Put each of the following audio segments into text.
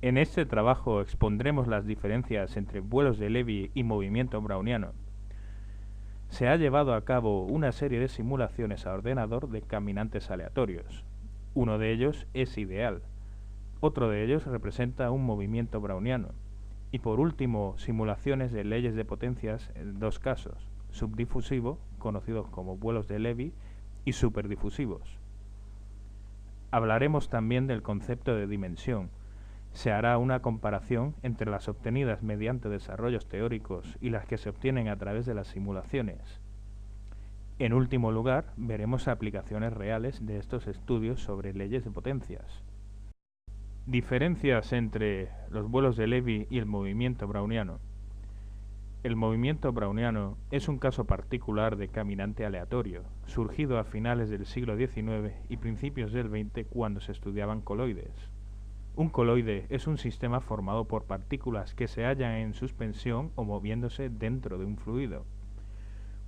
En este trabajo expondremos las diferencias entre vuelos de Levy y movimiento browniano. Se ha llevado a cabo una serie de simulaciones a ordenador de caminantes aleatorios. Uno de ellos es ideal, otro de ellos representa un movimiento browniano, y por último simulaciones de leyes de potencias en dos casos, subdifusivo, conocidos como vuelos de Levy, y superdifusivos. Hablaremos también del concepto de dimensión. Se hará una comparación entre las obtenidas mediante desarrollos teóricos y las que se obtienen a través de las simulaciones. En último lugar, veremos aplicaciones reales de estos estudios sobre leyes de potencias. Diferencias entre los vuelos de Levy y el movimiento browniano. El movimiento browniano es un caso particular de caminante aleatorio, surgido a finales del siglo XIX y principios del XX cuando se estudiaban coloides. Un coloide es un sistema formado por partículas que se hallan en suspensión o moviéndose dentro de un fluido.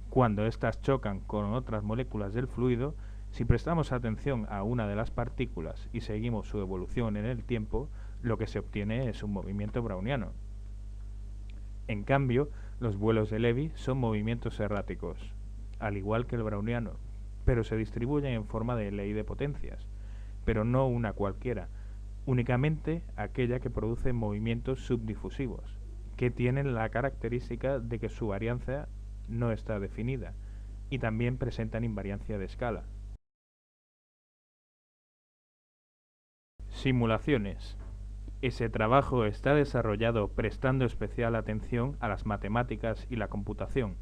Cuando éstas chocan con otras moléculas del fluido, si prestamos atención a una de las partículas y seguimos su evolución en el tiempo, lo que se obtiene es un movimiento browniano. En cambio, los vuelos de Levy son movimientos erráticos, al igual que el browniano, pero se distribuyen en forma de ley de potencias, pero no una cualquiera, únicamente aquella que produce movimientos subdifusivos, que tienen la característica de que su varianza no está definida, y también presentan invariancia de escala. Simulaciones. Ese trabajo está desarrollado prestando especial atención a las matemáticas y la computación.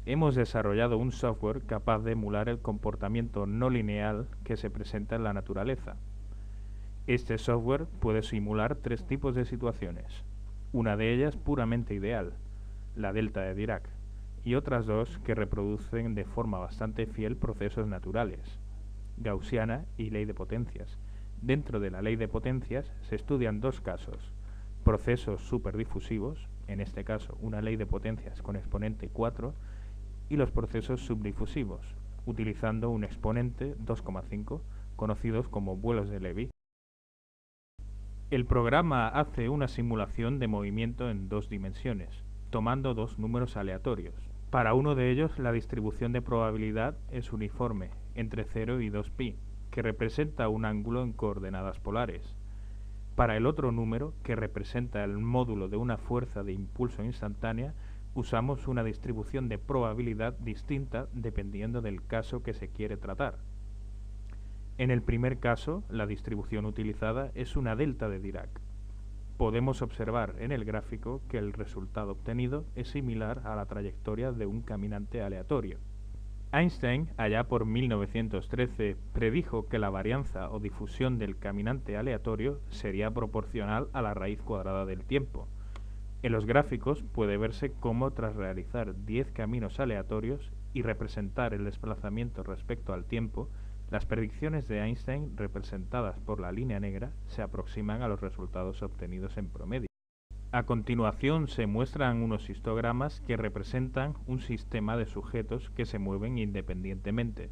Hemos desarrollado un software capaz de emular el comportamiento no lineal que se presenta en la naturaleza. Este software puede simular tres tipos de situaciones, una de ellas puramente ideal, la delta de Dirac, y otras dos que reproducen de forma bastante fiel procesos naturales, gaussiana y ley de potencias. Dentro de la ley de potencias se estudian dos casos, procesos superdifusivos, en este caso una ley de potencias con exponente 4, y los procesos subdifusivos, utilizando un exponente 2,5, conocidos como vuelos de Levy. El programa hace una simulación de movimiento en dos dimensiones, tomando dos números aleatorios. Para uno de ellos, la distribución de probabilidad es uniforme, entre 0 y 2π, que representa un ángulo en coordenadas polares. Para el otro número, que representa el módulo de una fuerza de impulso instantánea, usamos una distribución de probabilidad distinta dependiendo del caso que se quiere tratar. En el primer caso, la distribución utilizada es una delta de Dirac. Podemos observar en el gráfico que el resultado obtenido es similar a la trayectoria de un caminante aleatorio. Einstein, allá por 1913, predijo que la varianza o difusión del caminante aleatorio sería proporcional a la raíz cuadrada del tiempo. En los gráficos puede verse cómo tras realizar 10 caminos aleatorios y representar el desplazamiento respecto al tiempo, las predicciones de Einstein representadas por la línea negra se aproximan a los resultados obtenidos en promedio. A continuación se muestran unos histogramas que representan un sistema de sujetos que se mueven independientemente.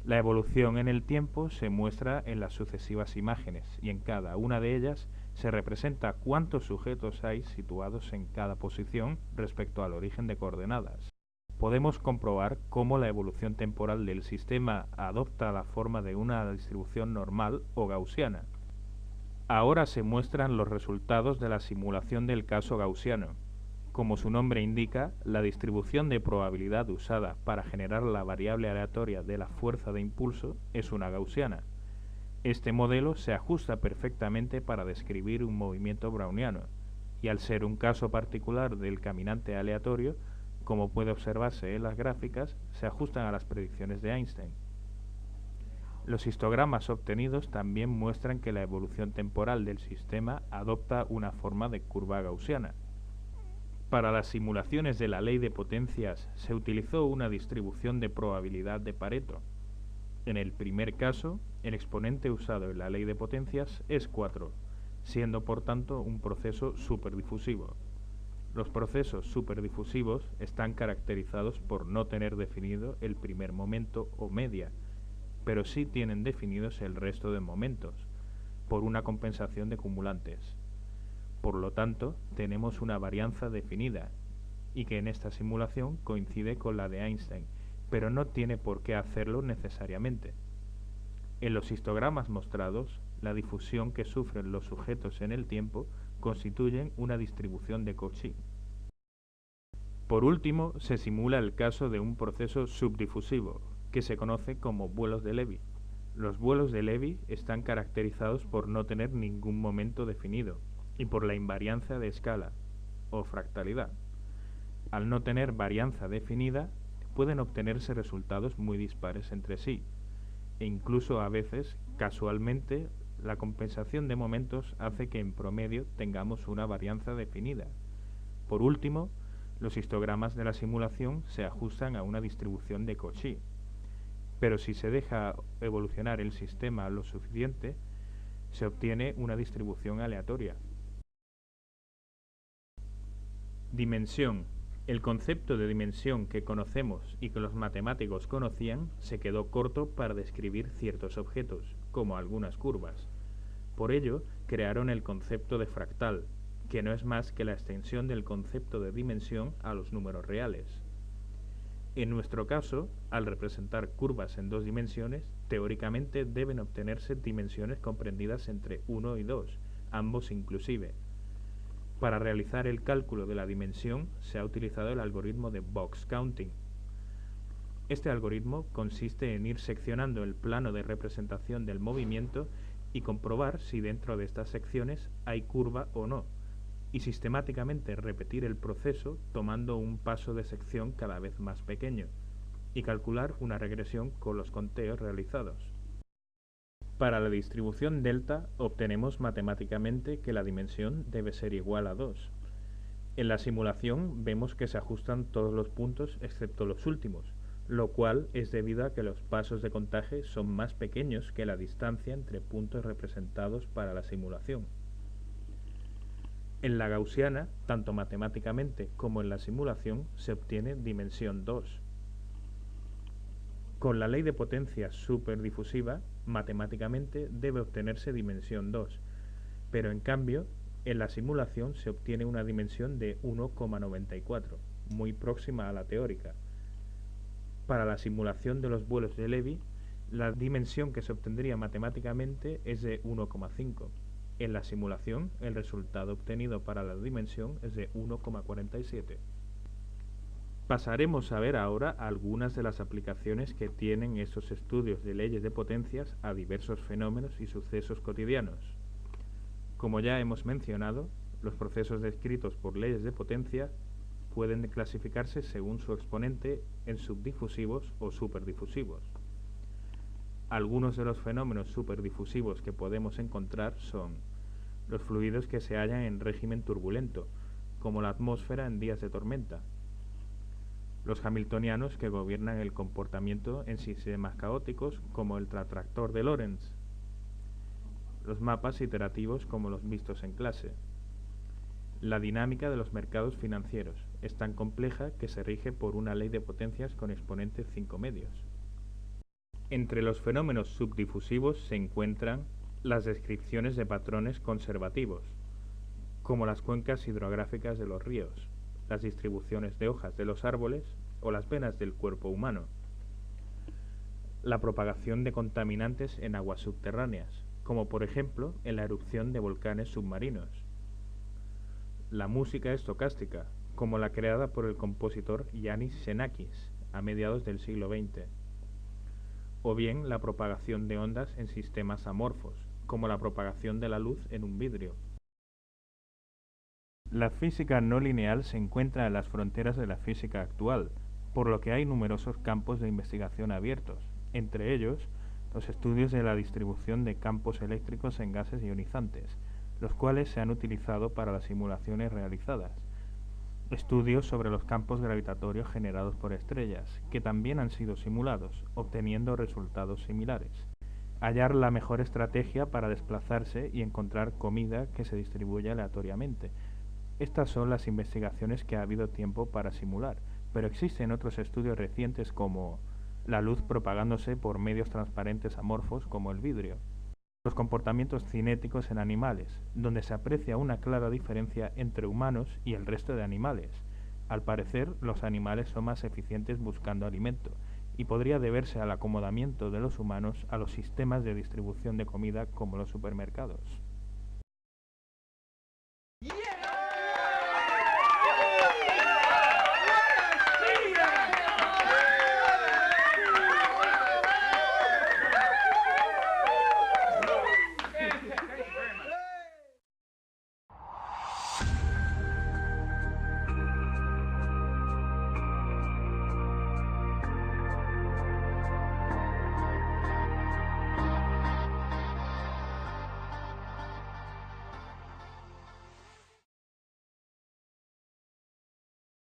La evolución en el tiempo se muestra en las sucesivas imágenes y en cada una de ellas se representa cuántos sujetos hay situados en cada posición respecto al origen de coordenadas. Podemos comprobar cómo la evolución temporal del sistema adopta la forma de una distribución normal o gaussiana. Ahora se muestran los resultados de la simulación del caso gaussiano. Como su nombre indica, la distribución de probabilidad usada para generar la variable aleatoria de la fuerza de impulso es una gaussiana. Este modelo se ajusta perfectamente para describir un movimiento browniano, y al ser un caso particular del caminante aleatorio, como puede observarse en las gráficas, se ajustan a las predicciones de Einstein. Los histogramas obtenidos también muestran que la evolución temporal del sistema adopta una forma de curva gaussiana. Para las simulaciones de la ley de potencias se utilizó una distribución de probabilidad de Pareto. En el primer caso, el exponente usado en la ley de potencias es 4, siendo por tanto un proceso superdifusivo. Los procesos superdifusivos están caracterizados por no tener definido el primer momento o media, pero sí tienen definidos el resto de momentos. por una compensación de cumulantes. Por lo tanto, tenemos una varianza definida, y que en esta simulación coincide con la de Einstein, pero no tiene por qué hacerlo necesariamente. En los histogramas mostrados, la difusión que sufren los sujetos en el tiempo constituyen una distribución de Cauchy. Por último, se simula el caso de un proceso subdifusivo, que se conoce como vuelos de Levy. Los vuelos de Levy están caracterizados por no tener ningún momento definido y por la invariancia de escala, o fractalidad. Al no tener varianza definida, pueden obtenerse resultados muy dispares entre sí, e incluso a veces, casualmente, la compensación de momentos hace que en promedio tengamos una varianza definida. Por último, los histogramas de la simulación se ajustan a una distribución de Cauchy, pero si se deja evolucionar el sistema lo suficiente, se obtiene una distribución aleatoria. Dimensión. El concepto de dimensión que conocemos y que los matemáticos conocían se quedó corto para describir ciertos objetos, como algunas curvas. Por ello, crearon el concepto de fractal, que no es más que la extensión del concepto de dimensión a los números reales. En nuestro caso, al representar curvas en dos dimensiones, teóricamente deben obtenerse dimensiones comprendidas entre 1 y 2, ambos inclusive. Para realizar el cálculo de la dimensión se ha utilizado el algoritmo de box counting. Este algoritmo consiste en ir seccionando el plano de representación del movimiento y comprobar si dentro de estas secciones hay curva o no, y sistemáticamente repetir el proceso tomando un paso de sección cada vez más pequeño, y calcular una regresión con los conteos realizados. Para la distribución delta obtenemos matemáticamente que la dimensión debe ser igual a 2. En la simulación vemos que se ajustan todos los puntos excepto los últimos, lo cual es debido a que los pasos de contaje son más pequeños que la distancia entre puntos representados para la simulación. En la gaussiana, tanto matemáticamente como en la simulación, se obtiene dimensión 2. Con la ley de potencia superdifusiva, matemáticamente debe obtenerse dimensión 2, pero en cambio, en la simulación se obtiene una dimensión de 1,94, muy próxima a la teórica. Para la simulación de los vuelos de Levy, la dimensión que se obtendría matemáticamente es de 1,5. En la simulación, el resultado obtenido para la dimensión es de 1,47. Pasaremos a ver ahora algunas de las aplicaciones que tienen estos estudios de leyes de potencias a diversos fenómenos y sucesos cotidianos. Como ya hemos mencionado, los procesos descritos por leyes de potencia pueden clasificarse según su exponente en subdifusivos o superdifusivos. Algunos de los fenómenos superdifusivos que podemos encontrar son los fluidos que se hallan en régimen turbulento, como la atmósfera en días de tormenta, los hamiltonianos que gobiernan el comportamiento en sistemas caóticos como el tetractor de Lorentz, los mapas iterativos como los vistos en clase. La dinámica de los mercados financieros es tan compleja que se rige por una ley de potencias con exponente 5 medios. Entre los fenómenos subdifusivos se encuentran las descripciones de patrones conservativos, como las cuencas hidrográficas de los ríos, las distribuciones de hojas de los árboles o las venas del cuerpo humano. La propagación de contaminantes en aguas subterráneas, como por ejemplo en la erupción de volcanes submarinos. La música estocástica, como la creada por el compositor Yannis Xenakis a mediados del siglo XX. O bien la propagación de ondas en sistemas amorfos, como la propagación de la luz en un vidrio. La física no lineal se encuentra en las fronteras de la física actual, por lo que hay numerosos campos de investigación abiertos, entre ellos los estudios de la distribución de campos eléctricos en gases ionizantes, los cuales se han utilizado para las simulaciones realizadas. Estudios sobre los campos gravitatorios generados por estrellas, que también han sido simulados, obteniendo resultados similares. Hallar la mejor estrategia para desplazarse y encontrar comida que se distribuya aleatoriamente. Estas son las investigaciones que ha habido tiempo para simular, pero existen otros estudios recientes como la luz propagándose por medios transparentes amorfos como el vidrio. los comportamientos cinéticos en animales, donde se aprecia una clara diferencia entre humanos y el resto de animales. Al parecer, los animales son más eficientes buscando alimento, y podría deberse al acomodamiento de los humanos a los sistemas de distribución de comida como los supermercados.